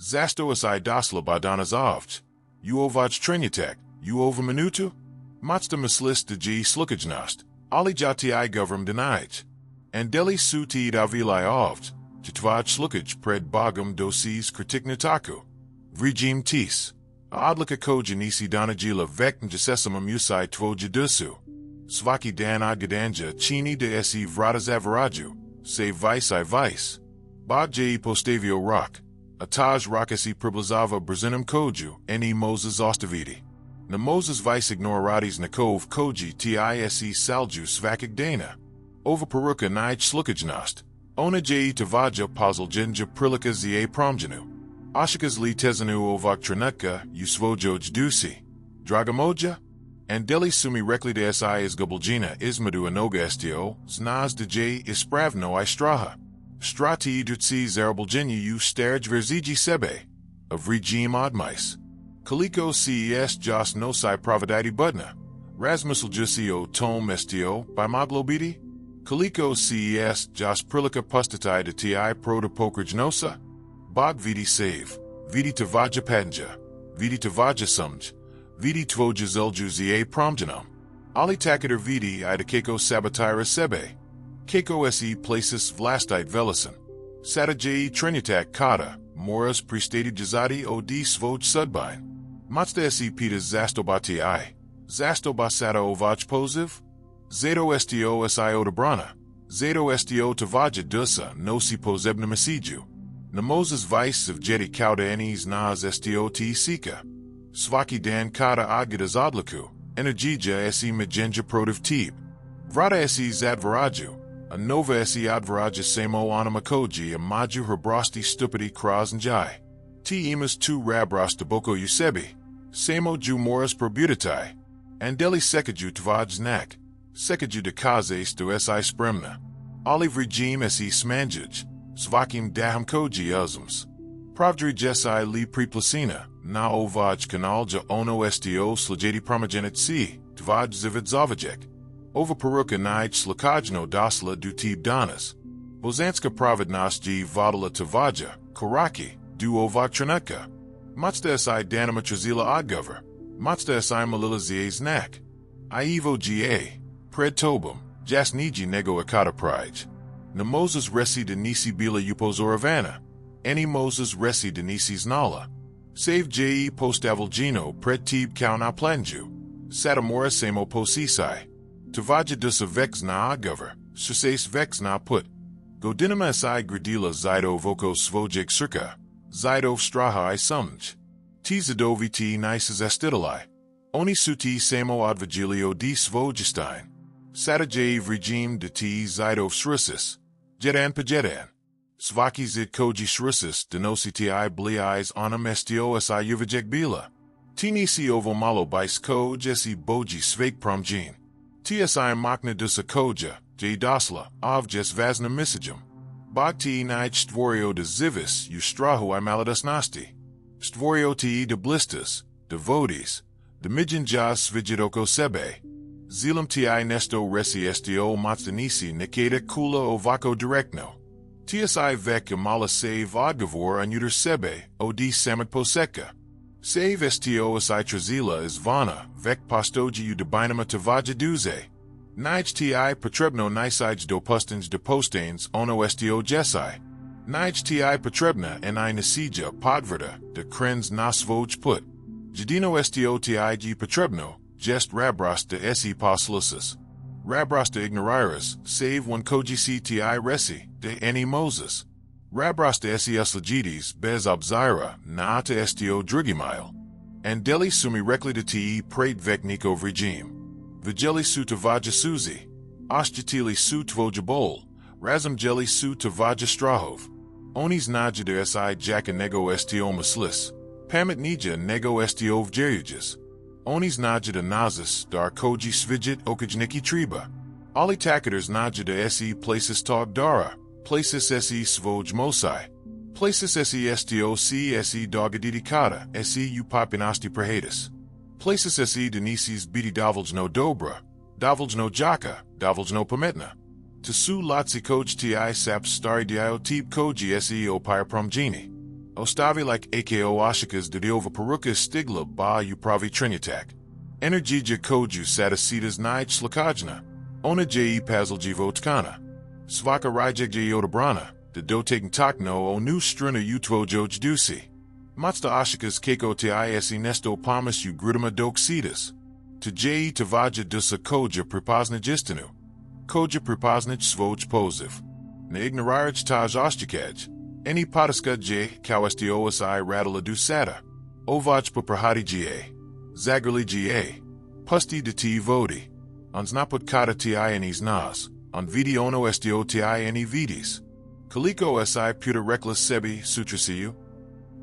Zasto si dosla badana zavč. Uovaj trenutak, uova minutu? Matsta mislis de G slukajnost, ali jati I governm denij. Andeli su ti davilai ovj, jitvaj slukaj pred bogum dosis kritiknataku. Regime tis. Adlika koja nisi donagila vekn jasesamum usai tvoja dusu. Svaki dan odgadanja chini de si vratazavaraju, se vice I vice. Bog postavio rock. Ataj rockasi priblazava brzinum koju, eni Moses ostavidi. Na Moses vice ignoratis nakov koji tise salju svakig dana. Ova poruka nij slukajnost. Ona tavaja pozljenja prilika za promjenu. Ashikas li tezanu ovak trenutku, usvojoj dusi. Dragamoja? Andeli sumi rekli de si izgubiljina izmadu anoga estio, znaz de ispravno I straha. Strati idrtsi zarabiljina starj verziji sebe. Of regime odmais. Koliko ces jos nosi providiti budna. Razmusljusi tom estio, by moglobiti? Koliko ces jos prilika pustati de ti pro de pokrajnosa? Bog vidi save, vidi tavaja panja, vidi tavaja sumj, vidi tvoja zelju za promjanum. Ali takader vidi I de keko sabatira sebe. Keko se places vlastite velasan. Sada trenutak kada, moras prestati jazadi od svoj sudbine. Matsta se pitas zastobati I. Zastobasada ovaj poziv? Zato stio si odebrana. Zato stio tavaja dusa nosi pozebna masiju. Na Moses vice of jeti kauda enis nas stio sika. Svaki dan kada adgidas odlaku, energija se majenja protiv tib. Vrata se zadvaraju, a nova se advaraja samo anima koji a maju herbrosti stupidi krasanjai. Ti imas tu rabrosta boko usebi, samo ju moras probutitai. Andeli sekaju tvaj znak, sekaju de kazes do si spremna. Olive regime se smanjuj. Svakim daham koji uzums. Pravdri jesai li priplasina, na ovaj kanalja ono sto slajeti promogenet si, tvaj zivid zavajek. Ova poruka nij slakajno dosla du tib danas. Bozanska pravidnas ji vodala tavaja, koraki, du ovaj trenutka. Matsta si danima trazila odgover. Matsta si malila zie znak. Ivo ga, pred tobum, jas niji nego akata pride. Na Moses resi de nisi bila upozoravana. Any Moses resi de nisi znala. Save postavljino pred tib kao na planju. Satamora samo posisai. Tavaja dusa vex na odgover, suses vex na put. Godinama si gradila zido voko svojek circa. Zido straha I sumj. Tizadovi ti nices astidalai. Oni suti samo odvagilio di svojestein. Satajev regime de ti zido srusis. Jedan pajedan. Svaki zid koji srusis denosi ti bliais onam stio si uvajek bila. Tinisi ovo malo bais koj esi boji svek promjin. Tsi makna dusa koja, j dosla, avjes vazna misajum. Bog ti nij stvorio de zivis strahu I maladas nasti. Stvorio ti de blistas, de vodis, de midjan jas svijidoko sebe. Zilam ti Nešto resi stio matstanisi nikeda kula ovako direktno. Tsi vek amala save odgovor anuder sebe, od samat poseka. Save stio si trazila is vana, vek postoji udabinama tavaja duze. Nij ti potrebno nisij do pustins de postains ono stio jesai. Nij ti potrebna ni nasija podvrda de krens nasvoj put. Jadino stio ti potrebno, jest rabros de se poslusis. Rabros de ignorirate, save one koji cti resi, de any Moses. Rabros de se uslagides bez obzira, na te stio drugimile. Andeli sumi rekli de ti prate vek nikov regime. Vijeli su tavaja suzi. Oshjatili su tvoja bol. Razum jeli su tavaja strahov. Onis naja de si jaka nego stio maslis. Pamit nija nego stio vjerujas. Onis naja de nazis dar koji svijit okajniki triba. Ali takaders naja de se places tog dara. Places se svoj mosai. Places se stio se dogadidi kada se upapinasti prahatis. Places se denisis biti daveljno dobra, daveljno jaka, daveljno pametna. Tasu latsi koj ti sap stari dio tib koji se opir promjini. Ostavi like ako ashikas dodiova poruka stigla ba upravi trenutak. Energija koju satasitas naišli slučajno. Ona je pazljivo tkana. Svaka rajegje odabrana, da dotaking takno o nu struna utvojo dusi. Matsta ashikas kako tis Nešto pamas u grudama doksitas. Tje tavaja dusa koja pripoznajistanu. Koja pripoznaj svoj poziv. Ne ignorirate taj ostikaj. Any potiska je kawestiosi radala dusata. Ovaj poprahati je. Zagrali je. Pusti de ti vodi. Ons naput kada tinis nas. On vidiono estio tini vidis. Kaliko si puta reckless sebi sutrasiu.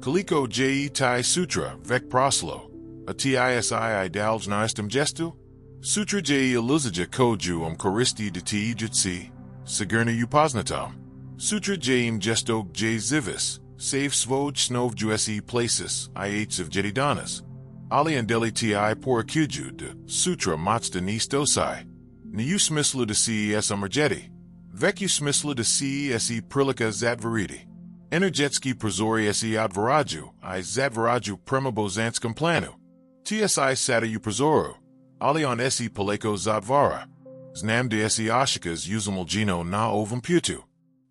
Kaliko je ti sutra vec proslo. A tisi idalj naistum gestu. Sutra je iluzija koju koristi de ti jutsi. Sigurna upoznatam. Sutra jaim gesto j zivis. Save svoj snov juesi places ihs of jedidanas. Ali andeli ti porukuju de sutra matsta nistosai. Ni u smislu de ces emergeti. Vec u smislu de ces prilika zatvoriti. Energetski prizori si odvaraju I zatvaraju prema bozanskam planu. Tsi sata u prizoru. Ali on si paleko zatvara. Znam de si ashikas uzumalgino na ovom putu.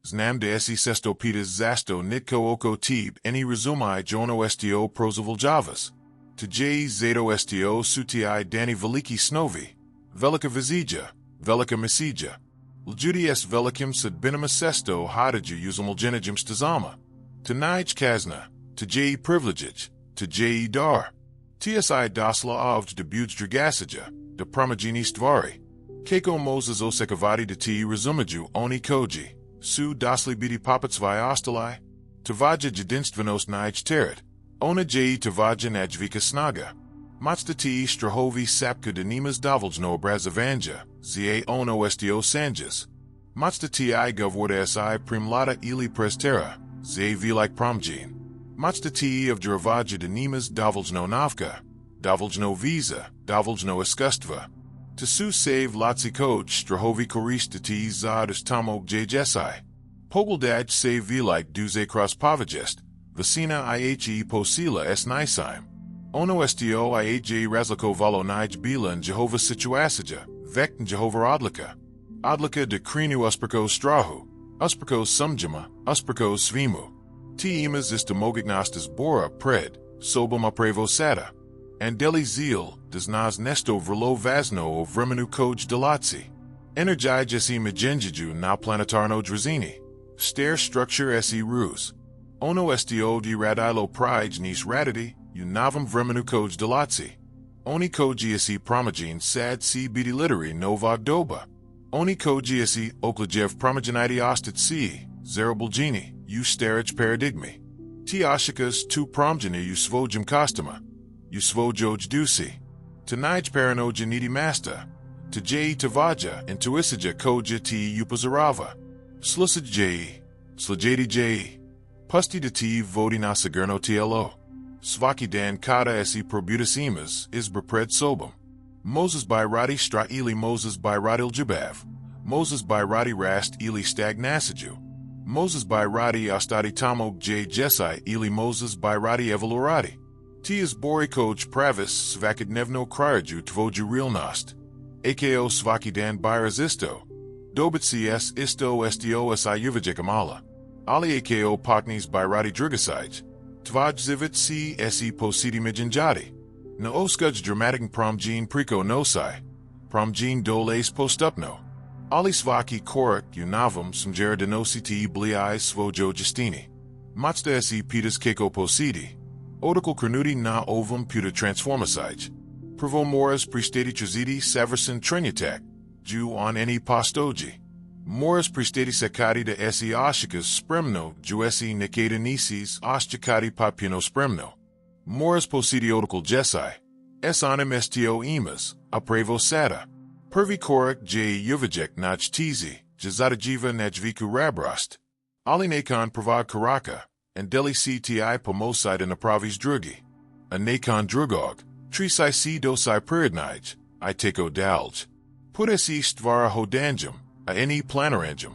Znam de si sesto pitas zasto nitko oko tib any rezumai jono estio prozovaljavas. Tje zato estio suti dani veliki snovi. Velika vizija, velika misija. Ljudi s velikim sudbinama sesto hadaju uzumalgenijim stazama. Tnij kazna, tje privilegij, tje dar. Tsi dosla ovj de budjdragasija, de pramagini stvari. Kako Moses osekavati de ti rezumaju oni koji. Su dosli biti papatsvai ostalai. Tavaja jedinstvenos nij teret. Ona je tavaja najvika snaga. Matsta ti strahovi sapka de nimas dovoljno obrazovanja, za ono estio sanjas. Matsta ti govorda si primlada ili prestera, za vilike promjin. Matsta ti of dravaja de nimas dovoljno navka, dovoljno visa, dovoljno iskustva. Tasu save latsi koj strahovi korista ti zadas tamog jesi. Pogoldaj save vilike duze cross pavagest, Vecina ihe posila s nisaim. Ono estio ij razliko valo nij bilan Jehovah situasija, vekn Jehovah odlika. Odlika de krinu usprko strahu, usprko sumjama, usprko svimu. Ti imas istamogignostas bora pred, sobama prevo sada. Andeli zeal does nas nesto vrlo vazno o vremenu koj delatsi. Energij si magenjiju na planetarno drazini. Stare structure si ruse. Ono estio di radilo pride nis raditi, unavam vremenu koj delatsi. Oni koji si promagin sad si biti literi novog doba. Oni koji si oklajev promaginiti ostit si, zerabulgini, u starich paradigmi. Ti ashikas tu promgini u svojim kostama. U svojoj dusi. Tnij paranoja niti masta. Tje tavaja intuisija koja ti upozorava. Slusaj je. Slajeti je. Pusti de ti vodi na sigurno tlo. Svaki dan kada si probutas imas izbra pred sobam. Moses by radi stra ili Moses by radil jubav. Moses by radi rast ili stagnasiju. Moses by radi ostati tamog jesi ili Moses by radi evalurati. Ti is bori koj pravis svakidnevno kraju tvoju realnost. Ako svaki dan by resisto. Dobit cs isto estio si uvijek Ali ako paknis by radi drugasij. Tvaj zivit si positi mijinjati. Na oskuj dramatic promjin priko nosai. Promjin doles postupno. Ali svaki korak unavam smjera denosi ti bliai svojo justini. Matsta si pitas keko positi. Odakal krenuti na ovam puta transformasij. Provo moras pristati traziti saverson trenutak. Ju on any postoji. Moras pristati sakati de si ashikas spremno juesi nikeda nisis oshchakati papino spremno. Moras positi odakal jesi. Es onim estio imas, aprevo sada. Prvi korak je uvijek naj tizi, jazadajiva najviku rabrost. Ali nakon pravag karaka, and deli cti pomoside in apravis drugi. A nakon drugog, trisai si dosai prirodnij, I teko dalj. Put si stvara hodanjum, a any planaranjum.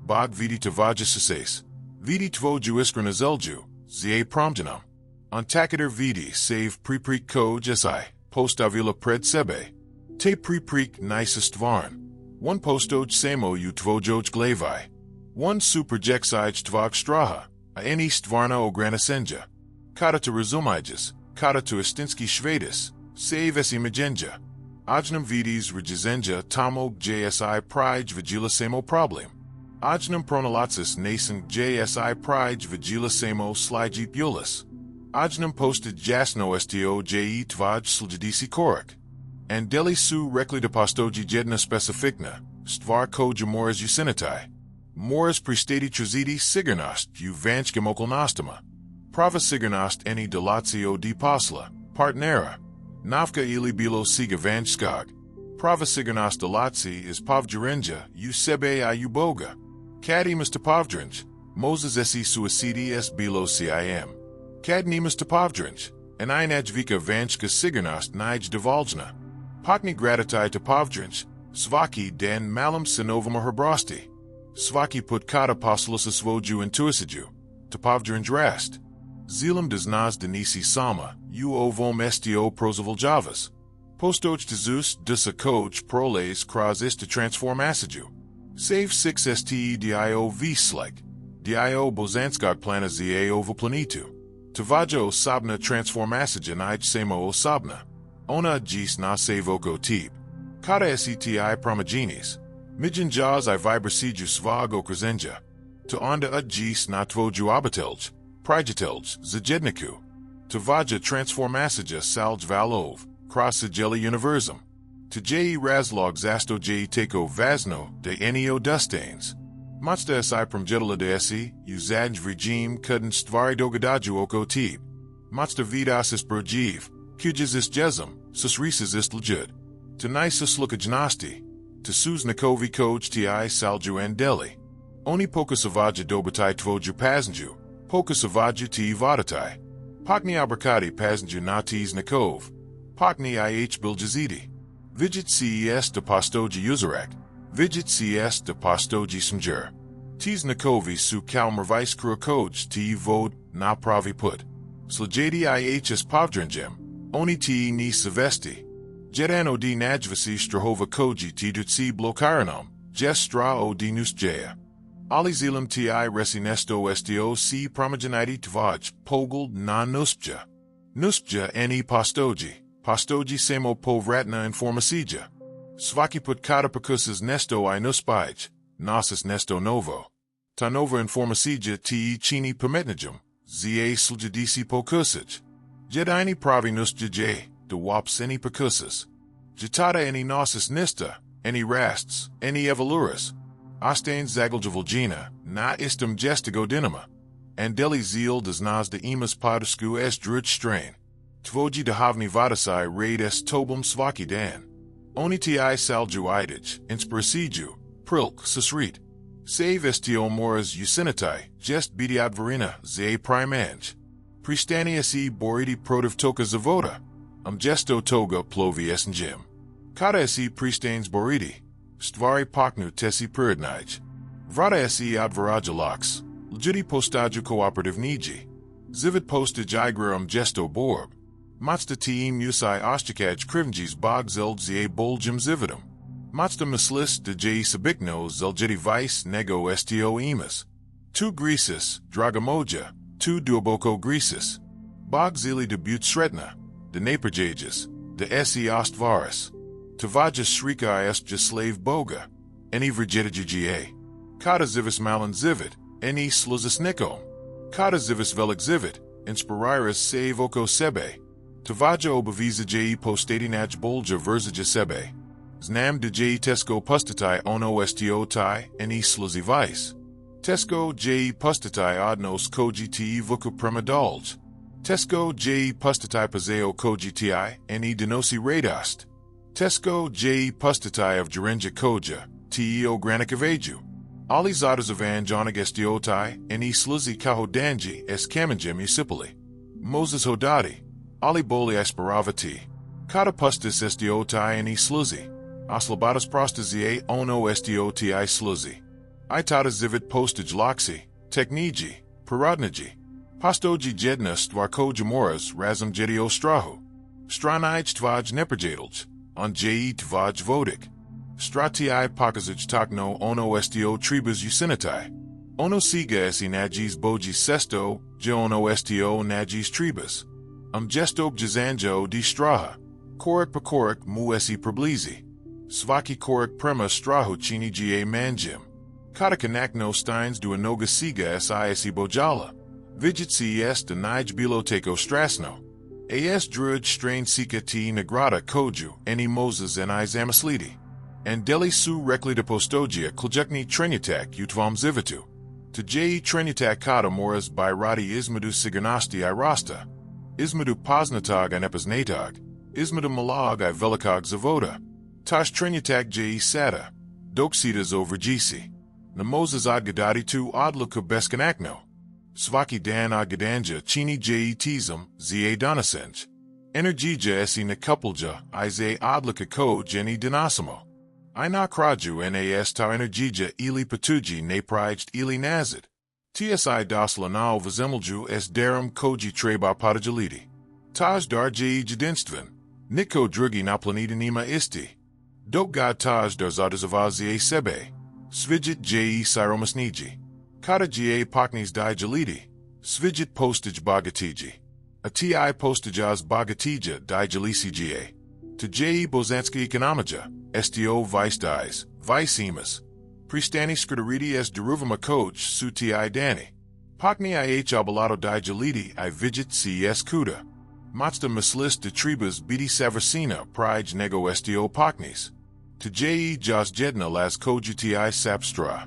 Bog vidi tavaja sases. Vidi tvoju iskranazelju, za promjenam. Antakiter vidi save priprik koj si, postavila pred sebe. Te priprik nisa stvarn. One postoj samo u tvojoj glavi. One superjeksij tvog straha, a eni stvarna ograničenja. Kada to razumiješ, kada to istinski shvedis, save es imagenja. Ajnam vidis regizenja tamog jsi pride vigila samo problem. Ajnam pronalatsis nascent jsi pride vigila samo slijit bulis. Ajnam posted jasno sto je tvaj sljadisi korak. And deli su rekli de postoji jedna specifikna, stvar ko jamoras usinitai. Moras pristati trazidi sigurnost u vanchkim okolnostama. Prava sigurnost eni delatio di posla, partnera. Navka ili bilo siga vanchskog. Prava sigurnost delatsi is povdrenja u sebe a u boga. Kadimas to povdrenj, Moses esi suicidi es bilo sim. Kad nimas to povdrenj, en inajvika vanchka sigurnost nij devaljna. Pakni gratitai to povdrenj, svaki den malam sinovama herbrosti. Svaki put kada poslus svoju intuisiju, to povdrenj rast. Zilam does nas denisi sama, u ovom sto prozavoljavas. Postoj tezus dusa koj proles kras is to transform asiju. Save 6 ste dio v-sleg, dio bozanskog plana za ovo planitu. Tavajo osobna transform asija nij samo osobna. Ona gis na savoko tib. Kada seti promaginis. Mijin jaz I vibrasiju svag okrezenja. To onda gis na tvoju obitelj. Prajatelj, zajedniku. Tavaja transformasija salj valov, krasajeli universum. Tjei razlog zasto jei teko vazno de enio dustains. Matsta si promjedala de esi, u zanj regime kudin stvari dogadaju oko tib. Matsta vidas is projiv, kujas is jezum, susrisas is legit. Tonisus lukajnosti, sus nikovi koj ti salju andeli. Oni pokasavaja dobatai tvoju passenger. Pokasavaja ti vadatai. Pakni abrakati passenger natis nikov. Pakni biljazidi. Vidjet ces de postoji uzarak. Vidjet ces de postoji smjer. Tis nikovi su kalmervice krukoj ti vod na pravi put. Slajadi is povdrenjem. Oni ti ni savesti. Jedano di najvasi strahova koji ti dutsi blokaranam. Gestra o di nusjaya. Ali zilam ti resi nesto sto si promajaniti tvaj pogul na nuspja. Nuspja eni postoji samo povratna informasija. Svaki put kada pakusas nesto I nuspij, nasas nesto novo. Ta nova informasija ti chini pametnajum, za sljadisi pokusaj. Jedini pravi nuspja de waps eni pakusas. Jitada eni nasas nista, eni rasts, eni evaluras. Ostain zagaljavuljina, na istum gestigo dinama. Andeli zil does nas de imas podusku es druj strain. Tvoji de havni vadasai raid es tobum svaki dan. Oni ti salju idij, inspirasiju, prilk susrit. Save sto moras usinitai, jest biti advarina, za primanj. Pristaniasi boridi protiv toka zavoda. Gesto toga plovi esnjim. Kada esi pristains boridi. Stvari paknu tesi prirodnij. Vrata esi advarajalax, legiti postaju kooperativniji. Zivit postaj igram gesto borb. Matsta tiim usai ostakaj krivnjis bog zeld za boljim zividum. Matsta mislis de jai sabikno zeljiti vice nego sto imas. Tu grisis, dragamoja, tu duoboko grisis. Bog zili de but sretna, de naperjages, de esi ostvaris. Tavaja shrika est slave boga, eni vrjetijiga. Kada zivis malan zivit, eni sluzis nikom. Kada zivis velik zivit, inspiriris save oko sebe. Tavaja obaviza postadinaj bolja verzija sebe. Znam de tesko pustatai ono sto tai, eni sluzi vice. Tesko pustatai odnos koji ti vuku premadolj. Tesko pustatai pazeo koji ti, eni denosi radast. Tesko pustatai of Jarenja koja, teo granikavaju. Ali zadas of anjonig estiotai, eni sluzi kahodanji es kamanjem usipali. Moses hodati, ali boli asperavati. Kada pustis estiotai eni sluzi. Aslabadas prostazie ono estiotai sluzi. Itata zivit postage loxi, tekniji, parodniji. Postoje jedna stvar koja moras razum jetio strahu. Stranij tvaj neprjedjelj, anđei tvaj vodik. Strati pokazać takno ono sto tribus usinitai. Ono siga esi najis boji sesto, je ono sto najis tribus. Gesto bjezanjo di straha. Korik pakorik mu esi problezi. Svaki korik prema strahu chini ga manjim. Kada kanakno steins du anoga siga esi bojala. Vidjet es de nij biloteko strasno. As druid strain sika ti nagrada koju eni Moses en zamaslidi. And deli su rekli de postoja kljakni trenutak utvam zivitu. To je trenutak kada moras by radi izmadu siganasti rasta. Izmadu poznatag nepoznatag. Izmadu malag velikog zavoda. Tash trenutak je sada. Doksidas over gisi. Na Moses gadati tu odluka beskanakno. Svaki dan gadanja chini je tizam za donasenj. Energija esi nakupulja za odluka koj eni dinasamo. I na kraju nas ta energija ili patuji ne prijed ili nazid. Tsi dosla na vazimilju es darum koji treba padajaliti. Taj dar je jedinstven. Niko drugi na planeta nima isti. Dok god taj dar zadazavazi sebe. Svidjet je siromasniji. Kada je paknis di jaliti. Svidjet postage bogatiji. A ti postajas bogatija di jalisija. To je bozanski ekonomija. Sto vice dies, vice imas. Pristani skritariti es deruvama coach su ti dani. Pakni obalado di jaliti vidjet cs kuda. Matsta mislis de tribus biti saversina prij nego sto paknis. To je jas jedna las kojuti sapstra.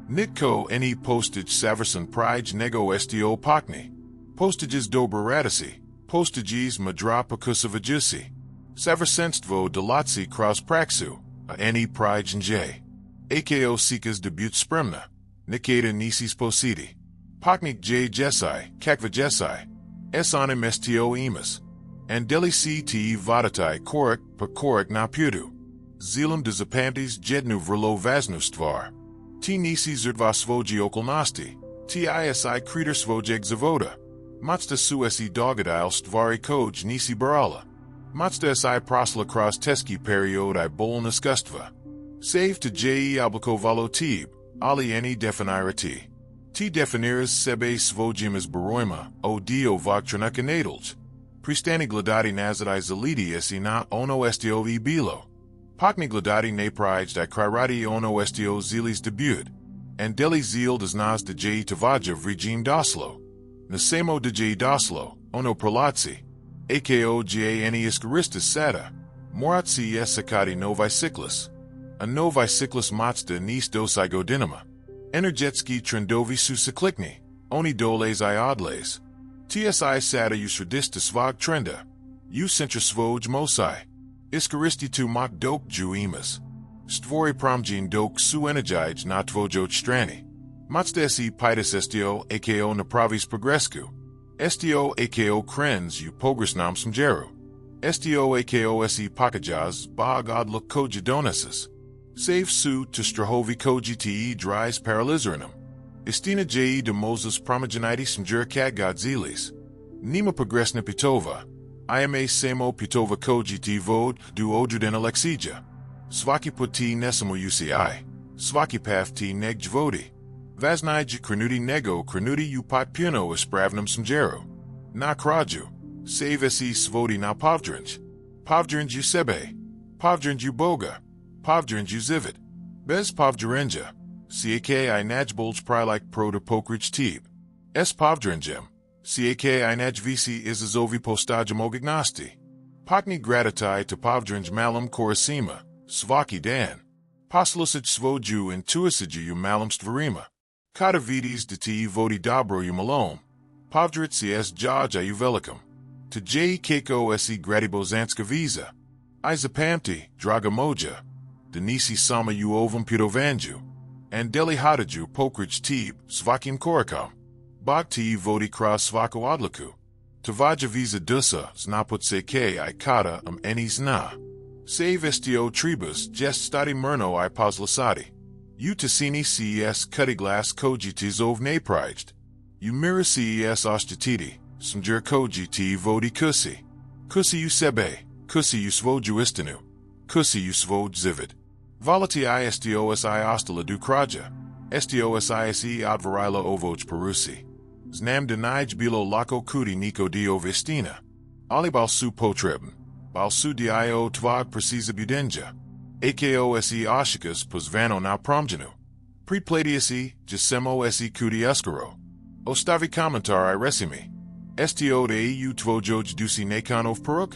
Nitko eni postage saverson prij nego sto pakni. Postages dobratisi, postages madra pakusavajusi. Saversenstvo delatsi cross praxu, a eni prij nj. Ako sikas debut spremna, nikada nisis posidi. Paknik j jesai, kakva jesai. Esonim sto imas. And deli ct vadatai korik pa korik na pudu. Zealam de zapantis jednu vrlo vasnu stvar. Ti nisi zrdva svoji okolnosti. Ti isi kriter svojeg zavoda. Matsta suesi dogadile stvari koj nisi barala. Matsta si prosla cross teski period bolna skustva. Save to je oblikovalo tib, ali eni definirati. Ti definiras sebe svojimas baroima, o dio vogtranaka nadalj. Pristani gladati nazadai zaliti esi na ono sto bilo. Pakni gladati ne prij di krirati ono sto zilis debut. And deli zil does nas de je tavaja regime doslo. Nasemo de je doslo, ono prolatsi. Ako ja eni iskaristas sada. Moratsi es sakati novi cyclus. A novi cyclus matsta nis dosai godinama. Energetski trendovi su ciklikni. Oni doles I odles. Tsi sada usradista svog trenda. U centra svoj mosai. Iskaristi tu mok dok ju imas. Stvori promjin dok su energij na tvojoj strani. Matstesi pitus sto ako napravis progresku. Sto ako krens u pograsnam smjeru. Sto ako esi pakajas bog odluk koji donesis. Save su to strahovi koji te dries paralizerinum. Istina je de Moses promagenitis smjer kaggodzilis. Nima progresna pitova. Ima samo pitova koji te vod du odruden alexija. Svaki puti nesamo uci. Svaki path ti neg vodi. Vaznij krenuti nego krenuti u pot puno ispravnum smjeru. Na kraju. Save esi svodi na povdrinj. Povdrinj u sebe. Povdrinj u boga. Povdrinj u zivit. Bez povdrinja. Ck najbolj prilik pro de pokrich tib. Es povdrinjem. Ck najvisi izazovi postajam ogignosti. Pakni gratitai to povdrinj malum korasima. Svaki dan. Poslusic svoju intuisiju malum stvarima. Kada vidis de ti vodi dobro u malom. Povdrit cs jaja u velikam. To je kako esi gratibozanska visa. I zapamti, draga moja. De nisi sama u ovom pitovanju. And deli hadaju pokrich tib, svakim korikam. Bog ti vodi cross svako odluku. Tavaja visa dusa, znaput se I kada eni zna. Save sto tribus, jest stati murno I poslasati. U tasini cs cutiglas koji tizov ne prijed. Umirasi oshtatiti, smjer koji ti vodi kusi. Kusi u sebe, kusi u svoju istinu. Kusi u svoj zivid. Volati istosi ostala du kraja. Stosi odvarila ovoj perusi. Znam denij bilo lako kuti niko dio vestina. Ali balsu potrebn. Balsu dio tvog precisa budenja. Akosi oshikas pozvano na promjenu. Pripladiasi, jasemo kuti eskaro. Ostavi komentar resimi. Sto de u tvojoj dusi nekanov peruk?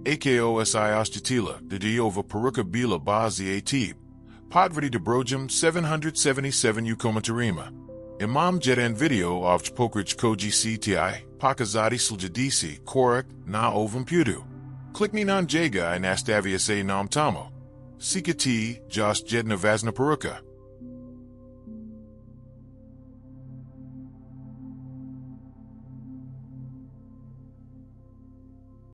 Akosi oshtatila, de diova peruka bila bazi atib. Podvidi de brojum 777 u komentarima. Imam jedan video of pokrij koji cti, pokazati sljadisi korak na ovom putu. Klikni na njega I nastavia se nam tamo. Sikati, just jedna vazna peruka.